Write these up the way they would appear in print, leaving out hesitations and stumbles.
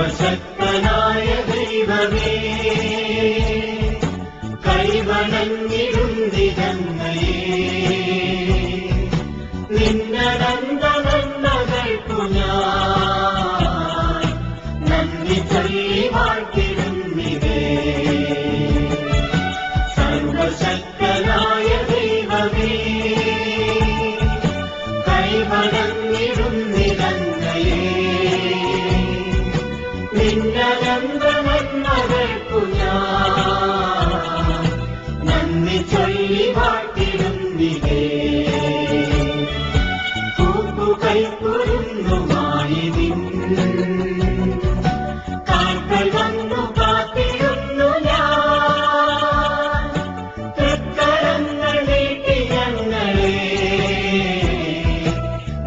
സർവശക്തനായ ദൈവമേ, കൈവണങ്ങിടുന്നിതങ്ങയെ നിന്നനന്ത നന്മകൾക്കു ഞാൻ നന്ദി ചൊല്ലി വാഴ്ത്തിടുന്നിതേ. സർവശക്തനായ ദൈവമേ, കൈവണങ്ങിടുന്നിതങ്ങയെ നിന്നനന്ത നന്മകൾക്കു ഞാൻ നന്ദി ചൊല്ലി വാഴ്ത്തിടുന്നിതേ. കൈക്കുരുന്നുമായി നിൻ കാൽകൾ വന്നു കാത്തിരുന്നു ഞാൻ. തൃക്കരങ്ങൾ നീട്ടി ഞങ്ങളെ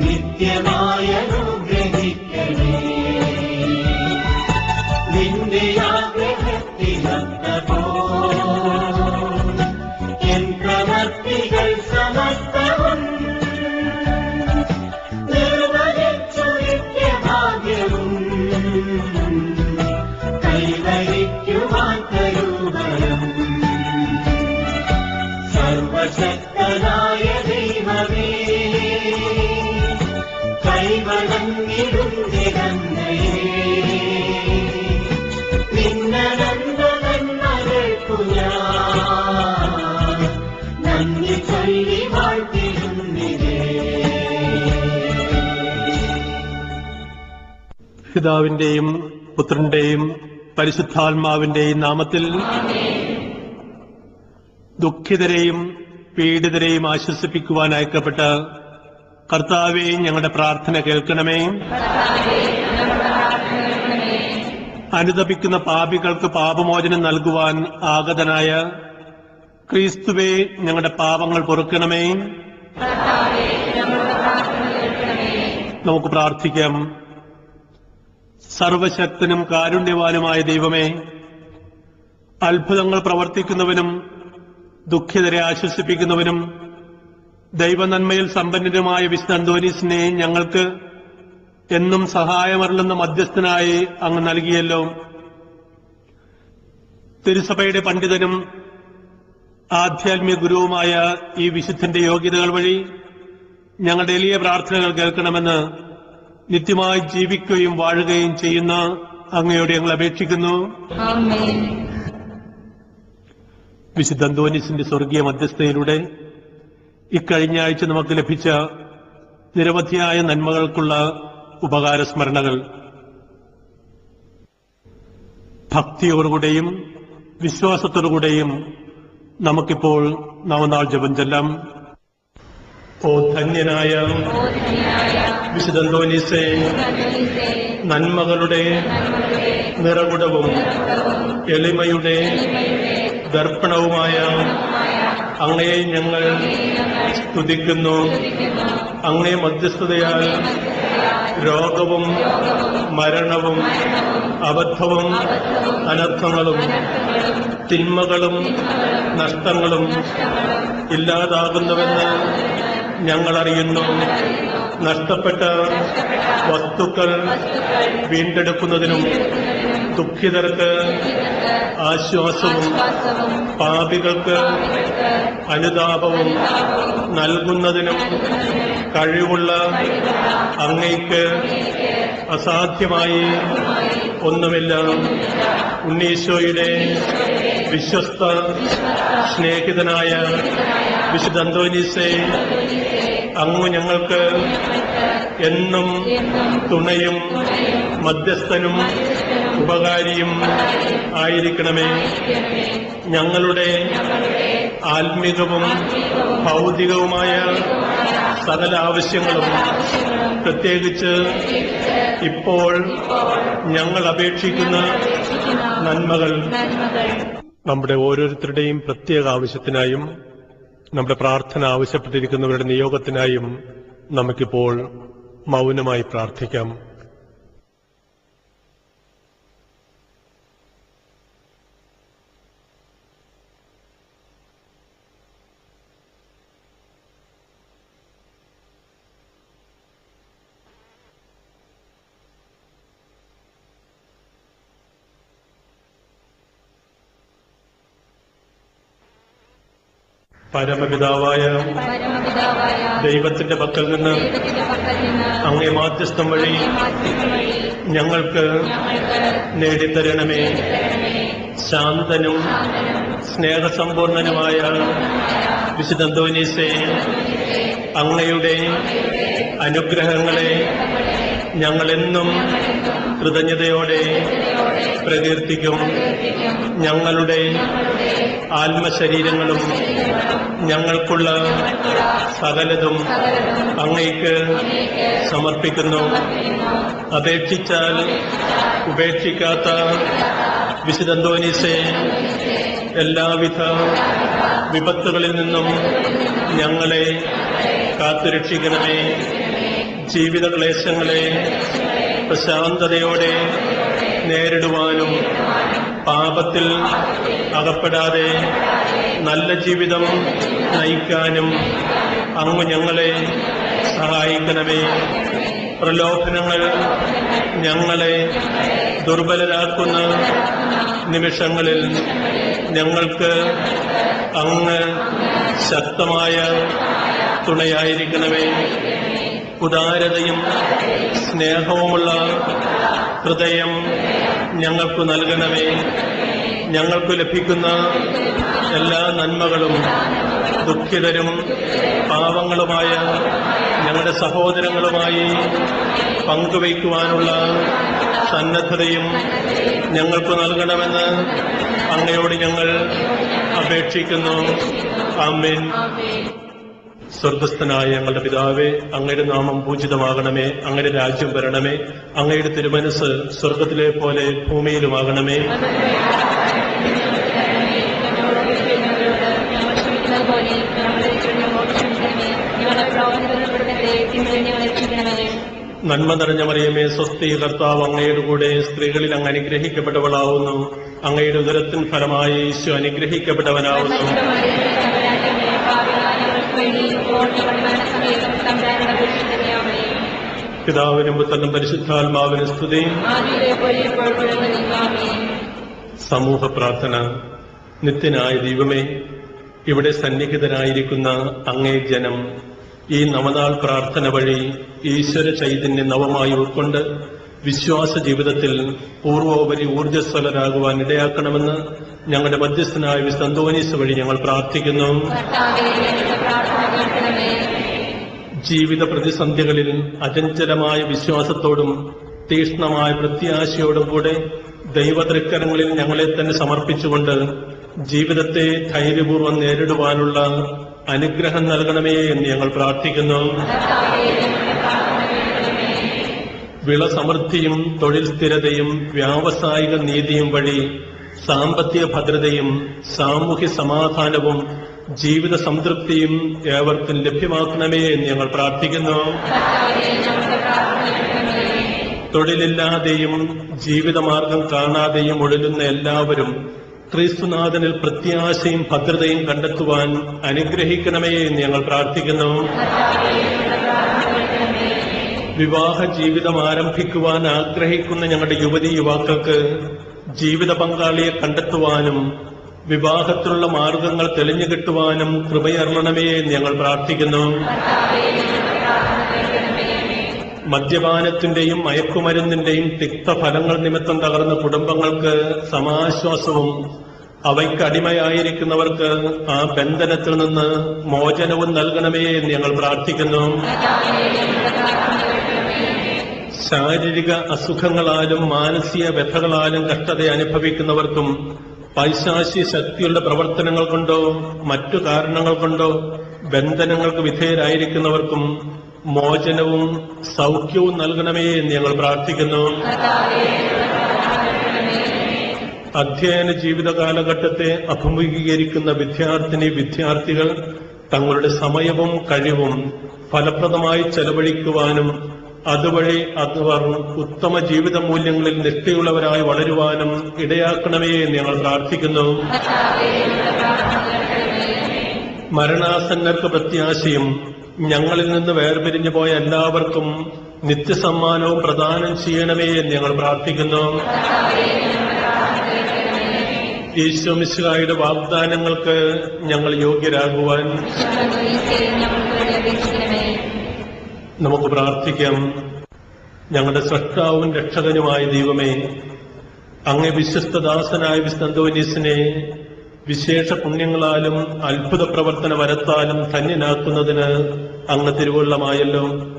നിത്യമായി അനുഗ്രഹിക്കണേ. നിന്റെ ആഗ്രഹത്തിനൊത്തപോ എൻ പ്രവർത്തികൾ സമസ്തവും കൈവരിക്കുവാൻ കരുവരം. സർവശക്തനായ ദൈവമേ, കൈവണങ്ങിടുന്നിതങ്ങയെ നിന്നനന്ത നന്മകൾക്കു ഞാൻ നന്ദി ചൊല്ലി വാഴ്ത്തിടുന്നിതേ. പിതാവിന്റെയും പുത്രന്റെയും പരിശുദ്ധാത്മാവിന്റെയും നാമത്തിൽ ദുഃഖിതരെയും പീഡിതരെയും ആശ്വസിപ്പിക്കുവാൻ അയക്കപ്പെട്ട കർത്താവേ, ഞങ്ങളുടെ പ്രാർത്ഥന കേൾക്കണമേ. അനുതപിക്കുന്ന പാപികൾക്ക് പാപമോചനം നൽകുവാൻ ആഗതനായ ക്രിസ്തുവേ, ഞങ്ങളുടെ പാപങ്ങൾ പൊറുക്കണമേ. നമുക്ക് പ്രാർത്ഥിക്കാം. സർവശക്തനും കാരുണ്യവാനുമായ ദൈവമേ, അത്ഭുതങ്ങൾ പ്രവർത്തിക്കുന്നവനും ദുഃഖിതരെ ആശ്വസിപ്പിക്കുന്നവനും ദൈവനന്മയിൽ സമ്പന്നനുമായ വിശുദ്ധ അന്തോനീസിനെ ഞങ്ങൾക്ക് എന്നും സഹായമരുളുന്ന മധ്യസ്ഥനായി അങ്ങ് നൽകിയല്ലോ. തിരുസഭയുടെ പണ്ഡിതനും ആധ്യാത്മിക ഗുരുവുമായ ഈ വിശുദ്ധന്റെ യോഗ്യതകൾ വഴി ഞങ്ങളുടെ എളിയ പ്രാർത്ഥനകൾ കേൾക്കണമെന്ന് നിത്യമായി ജീവിക്കുകയും വാഴുകയും ചെയ്യുന്ന അങ്ങയോട് ഞങ്ങൾ അപേക്ഷിക്കുന്നു. വിശുദ്ധ അന്തോനീസിന്റെ സ്വർഗീയ മധ്യസ്ഥതയിലൂടെ ഇക്കഴിഞ്ഞ ആഴ്ച നമുക്ക് ലഭിച്ച നിരവധിയായ നന്മകൾക്കുള്ള ഉപകാരസ്മരണകൾ ഭക്തിയോടുകൂടെയും വിശ്വാസത്തോടുകൂടെയും നമുക്കിപ്പോൾ നവനാൾ ജപം ചൊല്ലാം. ഓ ധന്യനായ വിശുദ്ധ അന്തോനീസേ, നന്മകളുടെ നിറകുടവും എളിമയുടെ ദർപ്പണവുമായ അങ്ങയെ ഞങ്ങൾ സ്തുതിക്കുന്നു. അങ്ങേ മധ്യസ്ഥതയാൽ രോഗവും മരണവും അബദ്ധവും അനർത്ഥങ്ങളും തിന്മകളും നഷ്ടങ്ങളും ഇല്ലാതാകുന്നുവെന്ന് ഞങ്ങൾ അറിയുന്നു. നഷ്ടപ്പെട്ട വസ്തുക്കൾ വീണ്ടെടുക്കുന്നതിനും ദുഃഖിതർക്ക് ആശ്വാസവും പാപികൾക്ക് അനുതാപവും നൽകുന്നതിനും കഴിവുള്ള അങ്ങയ്ക്ക് അസാധ്യമായി ഒന്നുമില്ല. ഉണ്ണീശോയുടെ വിശ്വസ്ത സ്നേഹിതനായ വിശുദ്ധ അന്തോനീസേ, അങ്ങ് ഞങ്ങൾക്ക് എന്നും തുണയും മധ്യസ്ഥനും ഉപകാരിയും ആയിരിക്കണമേ. ഞങ്ങളുടെ ആത്മീകവും ഭൗതികവുമായ സകല ആവശ്യങ്ങളും, പ്രത്യേകിച്ച് ഇപ്പോൾ ഞങ്ങൾ അപേക്ഷിക്കുന്ന നന്മകൾ, നമ്മുടെ ഓരോരുത്തരുടെയും പ്രത്യേക ആവശ്യത്തിനായും നമ്മുടെ പ്രാർത്ഥന ആവശ്യപ്പെട്ടിരിക്കുന്നവരുടെ നിയോഗത്തിനായും നമുക്കിപ്പോൾ മൗനമായി പ്രാർത്ഥിക്കാം. പരമപിതാവായ ദൈവത്തിന്റെ പക്കൽ നിന്ന് അങ്ങേ മാധ്യസ്ഥം വഴി ഞങ്ങൾക്ക് നേടിത്തരണമേ. ശാന്തനും സ്നേഹസമ്പൂർണനുമായ വിശുദ്ധ അന്തോനീസേ, അങ്ങയുടെ അനുഗ്രഹങ്ങളെ ഞങ്ങളെന്നും കൃതജ്ഞതയോടെ പ്രകീർത്തിക്കും. ഞങ്ങളുടെ ആത്മശരീരങ്ങളും ഞങ്ങൾക്കുള്ള സകലതും അങ്ങയ്ക്ക് സമർപ്പിക്കുന്നു. അപേക്ഷിച്ചാൽ ഉപേക്ഷിക്കാത്ത വിശുദ്ധ അന്തോനീസേ, എല്ലാവിധ വിപത്തുകളിൽ നിന്നും ഞങ്ങളെ കാത്തുരക്ഷിക്കണമേ. ജീവിത ക്ലേശങ്ങളെ പ്രശാന്തതയോടെ നേരിടുവാനും പാപത്തിൽ അകപ്പെടാതെ നല്ല ജീവിതം നയിക്കാനും അങ്ങ് ഞങ്ങളെ സഹായിക്കണമേ. പ്രലോഭനങ്ങൾ ഞങ്ങളെ ദുർബലരാക്കുന്ന നിമിഷങ്ങളിൽ ഞങ്ങൾക്ക് അങ്ങ് ശക്തമായ തുണയായിരിക്കണമേ. ഉദാരതയും സ്നേഹവുമുള്ള ഹൃദയം ഞങ്ങൾക്ക് നൽകണമേ. ഞങ്ങൾക്ക് ലഭിക്കുന്ന എല്ലാ നന്മകളും ദുഃഖിതരും പാവങ്ങളുമായ ഞങ്ങളുടെ സഹോദരങ്ങളുമായി പങ്കുവയ്ക്കുവാനുള്ള സന്നദ്ധതയും ഞങ്ങൾക്ക് നൽകണമെന്ന് അങ്ങയോട് ഞങ്ങൾ അപേക്ഷിക്കുന്നു. ആമേൻ. സ്വർഗസ്ഥനായ ഞങ്ങളുടെ പിതാവേ, അങ്ങയുടെ നാമം പൂജിതമാകണമേ. അങ്ങയുടെ രാജ്യം വരണമേ. അങ്ങയുടെ തിരുമനസ് സ്വർഗത്തിലെ പോലെ ഭൂമിയിലുമാകണമേ. നന്മ നിറഞ്ഞ മറിയമേ, സ്വസ്തി, കർത്താവ് അങ്ങയുടെ കൂടെ, സ്ത്രീകളിൽ അങ്ങ് അനുഗ്രഹിക്കപ്പെട്ടവളാവുന്നു. അങ്ങയുടെ ഉദരത്തിൻ ഫലമായി ഈശോ അനുഗ്രഹിക്കപ്പെട്ടവനാവുന്നു. പിതാവിനും പുത്രനും പരിശുദ്ധാത്മാവിനും സ്തുതി. സമൂഹ പ്രാർത്ഥന. നിത്യനായ ദൈവമേ, ഇവിടെ സന്നിഹിതരായിരിക്കുന്ന അങ്ങേ ജനം ഈ നവനാൾ പ്രാർത്ഥന വഴി ഈശ്വര ചൈതന്യം നവമായി ഉൾക്കൊണ്ട് വിശ്വാസ ജീവിതത്തിൽ പൂർവോപരി ഊർജ്ജസ്വലരാകുവാൻ ഇടയാക്കണമെന്ന് ഞങ്ങളുടെ മധ്യസ്ഥനായ വിശുദ്ധ അന്തോനീസ് വഴി ഞങ്ങൾ പ്രാർത്ഥിക്കുന്നു. ജീവിത പ്രതിസന്ധികളിൽ അചഞ്ചലമായ വിശ്വാസത്തോടും തീക്ഷ്ണമായ പ്രത്യാശയോടും കൂടെ ദൈവതൃക്കരങ്ങളിൽ ഞങ്ങളെ തന്നെ സമർപ്പിച്ചുകൊണ്ട് ജീവിതത്തെ ധൈര്യപൂർവ്വം നേരിടുവാനുള്ള അനുഗ്രഹം നൽകണമേ എന്ന് ഞങ്ങൾ പ്രാർത്ഥിക്കുന്നു. വിളസമൃദ്ധിയും തൊഴിൽ സ്ഥിരതയും വ്യാവസായിക നീതിയും വഴി സാമ്പത്തിക ഭദ്രതയും സാമൂഹ്യ സമാധാനവും ജീവിത സംതൃപ്തിയും ഏവർക്കും ലഭ്യമാക്കണമേ എന്ന് ഞങ്ങൾ പ്രാർത്ഥിക്കുന്നു. തൊഴിലില്ലാതെയും ജീവിതമാർഗം കാണാതെയും ഉഴലുന്ന എല്ലാവരും ക്രിസ്തുനാഥനിൽ പ്രത്യാശയും ഭദ്രതയും കണ്ടെത്തുവാൻ അനുഗ്രഹിക്കണമേ എന്ന് ഞങ്ങൾ പ്രാർത്ഥിക്കുന്നു. വിവാഹ ജീവിതം ആരംഭിക്കുവാൻ ആഗ്രഹിക്കുന്ന ഞങ്ങളുടെ യുവതീ യുവാക്കൾക്ക് ജീവിത പങ്കാളിയെ കണ്ടെത്തുവാനും വിവാഹത്തിലുള്ള മാർഗങ്ങൾ തെളിഞ്ഞു കിട്ടുവാനും കൃപയർണമേ എന്ന് ഞങ്ങൾ പ്രാർത്ഥിക്കുന്നു. മദ്യപാനത്തിന്റെയും മയക്കുമരുന്നിന്റെയും തിക്തഫലങ്ങൾ നിമിത്തം തകർന്ന കുടുംബങ്ങൾക്ക് സമാശ്വാസവും അവയ്ക്ക് അടിമയായിരിക്കുന്നവർക്ക് ആ ബന്ധനത്തിൽ നിന്ന് മോചനവും നൽകണമേ എന്ന് ഞങ്ങൾ പ്രാർത്ഥിക്കുന്നു. ശാരീരിക അസുഖങ്ങളാലും മാനസിക വ്യഥകളാലും കഷ്ടത അനുഭവിക്കുന്നവർക്കും പൈശാചിക ശക്തിയുടെ പ്രവർത്തനങ്ങൾ കൊണ്ടോ മറ്റു കാരണങ്ങൾ കൊണ്ടോ ബന്ധനങ്ങൾക്ക് വിധേയരായിരിക്കുന്നവർക്കും മോചനവും സൗഖ്യവും നൽകണമേ എന്ന് ഞങ്ങൾ പ്രാർത്ഥിക്കുന്നു. അധ്യയന ജീവിത കാലഘട്ടത്തെ അഭിമുഖീകരിക്കുന്ന വിദ്യാർത്ഥികൾ തങ്ങളുടെ സമയവും കഴിവും ഫലപ്രദമായി ചെലവഴിക്കുവാനും അതുവഴി അവർ ഉത്തമ ജീവിത മൂല്യങ്ങളിൽ നിഷ്ഠയുള്ളവരായി വളരുവാനും ഇടയാക്കണമേ എന്ന് ഞങ്ങൾ പ്രാർത്ഥിക്കുന്നു. മരണാസന്നർക്ക് പ്രത്യാശയും ഞങ്ങളിൽ നിന്ന് വേർപിരിഞ്ഞു പോയ എല്ലാവർക്കും നിത്യസമ്മാനവും പ്രദാനം ചെയ്യണമേ എന്ന് ഞങ്ങൾ പ്രാർത്ഥിക്കുന്നു. ഈശോ മിശിഹായുടെ വാഗ്ദാനങ്ങൾക്ക് ഞങ്ങൾ യോഗ്യരാകുവാൻ നമുക്ക് പ്രാർത്ഥിക്കാം. ഞങ്ങളുടെ സ്രഷ്ടാവും രക്ഷകനുമായ ദൈവമേ, അങ്ങേ വിശ്വസ്തദാസനായ വിശുദ്ധ അന്തോനീസിനെ വിശേഷ പുണ്യങ്ങളാലും അത്ഭുത പ്രവർത്തന വരത്താലും ധന്യനാക്കുന്നതിന് അങ്ങ് തിരുവുള്ളമായല്ലോ.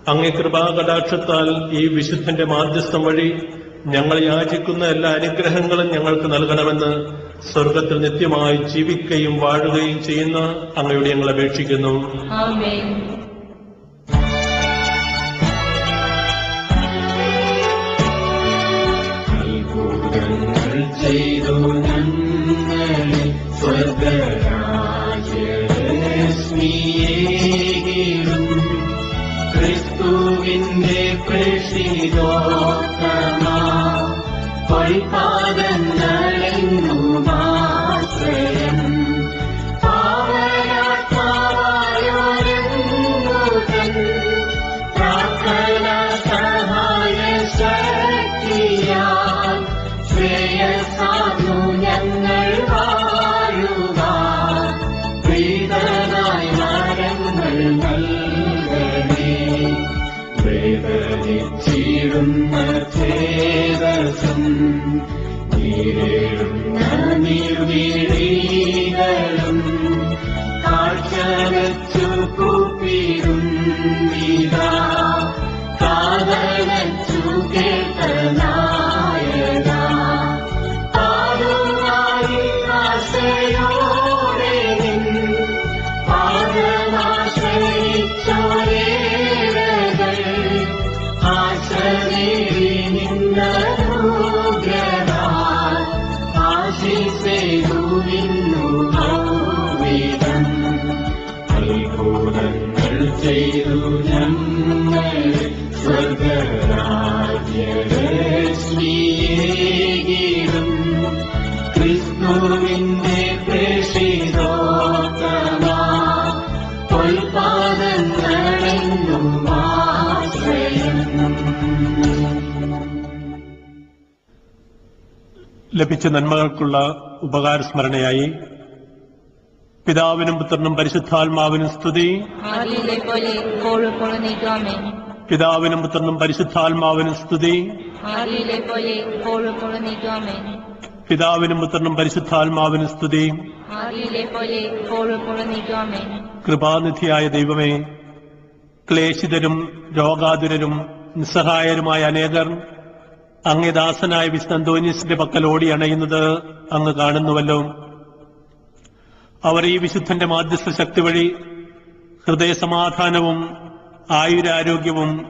അങ്ങേ കൃപാകടാക്ഷത്താൽ ഈ വിശുദ്ധന്റെ മാധ്യസ്ഥം വഴി ഞങ്ങൾ യാചിക്കുന്ന എല്ലാ അനുഗ്രഹങ്ങളും ഞങ്ങൾക്ക് നൽകണമെന്ന് സ്വർഗത്തിൽ നിത്യമായി ജീവിക്കുകയും വാഴുകയും ചെയ്യുന്ന അങ്ങയോട് ഞങ്ങൾ അപേക്ഷിക്കുന്നു. ആമേൻ. ചെയ്തു ഞങ്ങളെ സ്വർഗരാജ്യരശ്മിയേകിടും ക്രിസ്തുവിന്റെ പ്രേഷിതോത്തമാ പൊൽപാദങ്ങളെങ്ങുമാശ്രയം പാവനാത്മാവായോരങ്ങുതൻ പ്രാർത്ഥന സഹായ ശക്തിയാൽ ശ്രേയസാധു ഞങ്ങൾ വാഴുവാൻ പ്രീതനായി വരങ്ങൾ നൽകണേ. വേദനിച്ചിടുന്ന ചേതസും നീരേഴുന്ന നിർവീഴികളും കാഴ്ചവച്ചു കൂപ്പിടും ഇതാ കാതലച്ചു കേട്ടനായക പാടുമായി ആശയോടെ നിൻ പാദമാശ്രയിച്ചോരേകൾ ആശനേരി നിന്നൂഗ്രഹാൽ ആശിസേതു നിന്നു ഭൗവിധം അത്ഭുതങ്ങൾ ചെയ്തു ഞങ്ങൾ സ്വർഗരാജ്യരശ്മിയേകിടും ക്രിസ്തുവിന്റെ പ്രേഷിതോത്തമാ പൊൽപാദങ്ങളെങ്ങുമാശ്രയം. ലഭിച്ച നന്മകൾക്കുള്ള ഉപകാരസ്മരണയായി പിതാവിനും പുത്രനും പരിശുദ്ധാത്മാവിനും സ്തുതി. ആദിയിലെ പോലെ ഇപ്പോഴും എപ്പോഴും നീക്കുവാമേ. പിതാവിനും പുത്രനും പരിശുദ്ധാത്മാവിനും സ്തുതി. ആദിയിലെ പോലെ ഇപ്പോഴും എപ്പോഴും നീക്കുവാമേ. പിതാവിനും പുത്രനും പരിശുദ്ധാത്മാവിനും സ്തുതി. ആദിയിലെ പോലെ ഇപ്പോഴും എപ്പോഴും നീക്കുവാമേ. കൃപാനിധിയായ ദൈവമേ, ക്ലേശിതരും രോഗാതുരരും നിസ്സഹായരുമായ അനേകർ അങ്ങേ ദാസനായ വിശുദ്ധ അന്തോനീസിന്റെ പക്കൽ ഓടി അണയുന്നത് അങ്ങ് കാണുന്നുവല്ലോ. അവർ ഈ വിശുദ്ധന്റെ മാധ്യസ്ഥ ശക്തി വഴി ഹൃദയസമാധാനവും ആയുരാരോഗ്യവും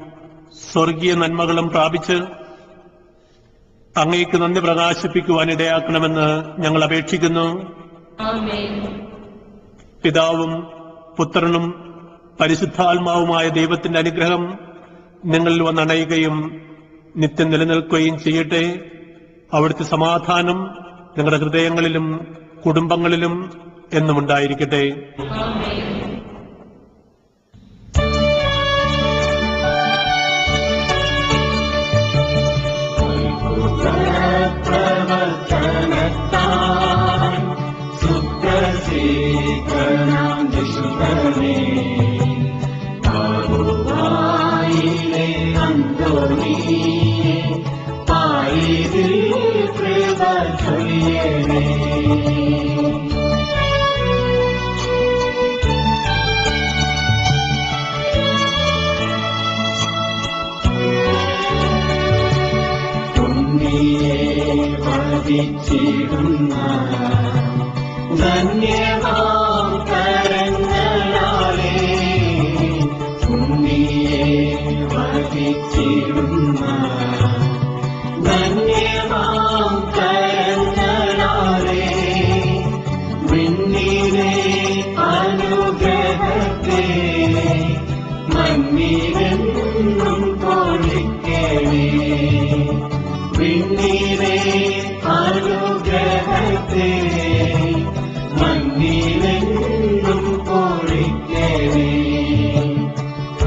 സ്വർഗീയ നന്മകളും പ്രാപിച്ച് അങ്ങേക്ക് നന്ദി പ്രകാശിപ്പിക്കുവാൻ ഇടയാക്കണമെന്ന് ഞങ്ങൾ അപേക്ഷിക്കുന്നു. ആമേൻ. പിതാവും പുത്രനും പരിശുദ്ധാത്മാവുമായ ദൈവത്തിന്റെ അനുഗ്രഹം നിങ്ങളിൽ വന്നണയുകയും നിത്യം നിലനിൽക്കുകയും ചെയ്യട്ടെ. അവിടുത്തെ സമാധാനം നിങ്ങളുടെ ഹൃദയങ്ങളിലും കുടുംബങ്ങളിലും എന്നും ഉണ്ടായിരിക്കട്ടെ. ആമേൻ. പ്രവർത്തനത്താൽ സുപ്രസിദ്ധനാം വിശുദ്ധനേ പാടുവായിലെ അന്തോണിയെ പായിതിൽ കൃപ ചൊരിയണേ. വധിച്ചിടുന്ന ധന്യമാം കരങ്ങളാലേ ഉണ്ണിയെ വധിച്ചിടുന്ന ധന്യമാം കരങ്ങളാലേ വിണ്ണിലെ അനുഗ്രഹത്തെ മണ്ണിലെന്നും പൊളിക്കണേ. വിണ്ണിലെ അനുഗ്രഹത്തെ മണ്ണിലെന്നും പൊളിക്കണേ.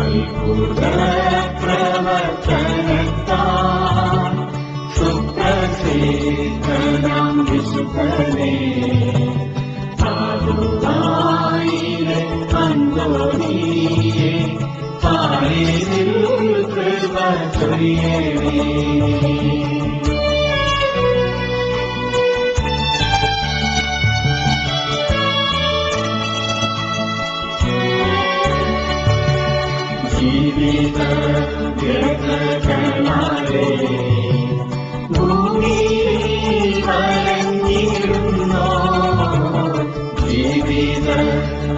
അത്ഭുത പ്രവർത്തനത്താൽ സുപ്രസിദ്ധനാം വിശുദ്ധ പാരിതിൽ കൃപ ചൊരിയണേ. ജീവിത വ്യഥകളാലേ ഭൂമിയിൽ വലഞ്ഞിടുന്നോ, ജീവിത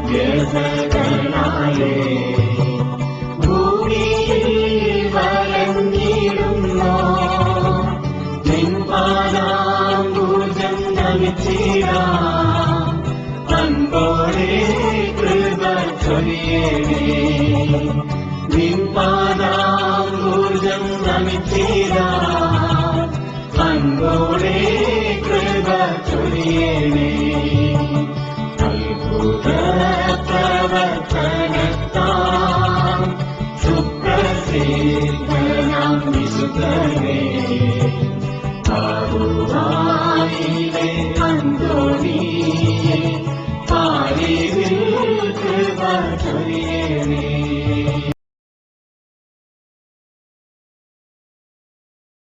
വ്യഥകളാലേ ഭൂമിയിൽ വലഞ്ഞിടുന്നോ, നിൻ പാദാംബുജം നമിച്ചിടാം, അൻപോടെ കൃപ ചൊരിയണേ. നിൻ പാദാംബുജം നമിച്ചിടാം, അൻപോടെ കൃപ ചൊരിയണേ. അത്ഭുത പ്രവർത്തനത്താൽ സുപ്രസിദ്ധനാം വിശുദ്ധനേ, ആകുവാനിലെ